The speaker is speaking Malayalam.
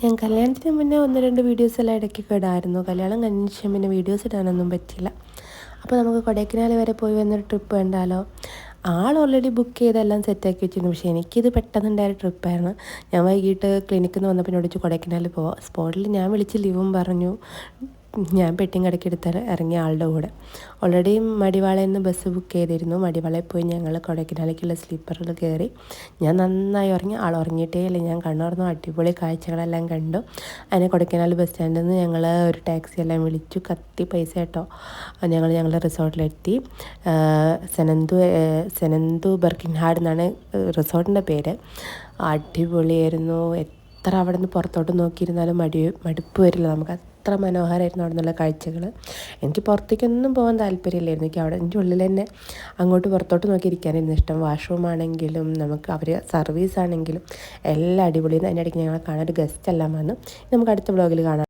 ഞാൻ കല്യാണത്തിന് മുന്നേ 1-2 വീഡിയോസെല്ലാം ഇടയ്ക്കൊക്കെ ഇടായിരുന്നു. കല്യാണം കഴിഞ്ഞ ശേഷം പിന്നെ വീഡിയോസ് ഇടാനൊന്നും പറ്റില്ല. അപ്പോൾ നമുക്ക് കൊടൈക്കനാൽ വരെ പോയി വന്നൊരു ട്രിപ്പ് കണ്ടാലോ? ആൾ ഓൾറെഡി ബുക്ക് ചെയ്തെല്ലാം സെറ്റാക്കി വെച്ചിരുന്നു. പക്ഷേ എനിക്കിത് പെട്ടെന്നുണ്ടായ ട്രിപ്പായിരുന്നു. ഞാൻ വൈകിട്ട് ക്ലിനിക്കിൽ നിന്ന് വന്നപ്പോൾ എന്നോട് ചോദിച്ചു കൊടൈക്കനാലിൽ പോവാം. സ്പോട്ടിൽ ഞാൻ വിളിച്ച് ലീവും പറഞ്ഞു. ഞാൻ പെട്ടിയും കടക്കി എടുത്ത് ഇറങ്ങിയ ആളുടെ കൂടെ. ഓൾറെഡി മടിവാളയിൽ നിന്ന് ബസ് ബുക്ക് ചെയ്തിരുന്നു. മടിവാളയിൽ പോയി ഞങ്ങൾ കൊടൈക്കനാലിലേക്കുള്ള സ്ലീപ്പറിൽ കയറി. ഞാൻ നന്നായി ഉറങ്ങി. ആൾ ഉറങ്ങിയിട്ടേ ഇല്ല. ഞാൻ കണ്ണുറന്നു അടിപൊളി കാഴ്ചകളെല്ലാം കണ്ടു. അതിനെ കൊടൈക്കനാൽ ബസ് സ്റ്റാൻഡിൽ നിന്ന് ഞങ്ങൾ ഒരു ടാക്സി എല്ലാം വിളിച്ചു. കത്തി പൈസ കേട്ടോ. ഞങ്ങളുടെ റിസോർട്ടിലെത്തി. സെനന്തു ബർക്കിൻഹാഡ് എന്നാണ് റിസോർട്ടിൻ്റെ പേര്. അടിപൊളിയായിരുന്നു. എത്ര അവിടെ നിന്ന് പുറത്തോട്ട് നോക്കിയിരുന്നാലും മടുപ്പ് വരില്ല നമുക്ക്. അത്ര മനോഹരമായിരുന്നു അവിടെ നിന്നുള്ള കാഴ്ചകൾ. എനിക്ക് പുറത്തേക്കൊന്നും പോകാൻ താല്പര്യമില്ലായിരുന്നു. എനിക്ക് അവിടെ എൻ്റെ ഉള്ളിൽ തന്നെ അങ്ങോട്ട് പുറത്തോട്ട് നോക്കിയിരിക്കാനായിരുന്നു ഇഷ്ടം. വാഷ്റൂം ആണെങ്കിലും നമുക്ക് അവർ സർവീസ് ആണെങ്കിലും എല്ലാം അടിപൊളിയായിരുന്നു. അതിൻ്റെ ഇടയ്ക്ക് ഞങ്ങളെ കാണാൻ ഒരു ഗസ്റ്റ് എല്ലാം വന്നു. നമുക്ക് അടുത്ത വ്ളോഗിൽ കാണാം.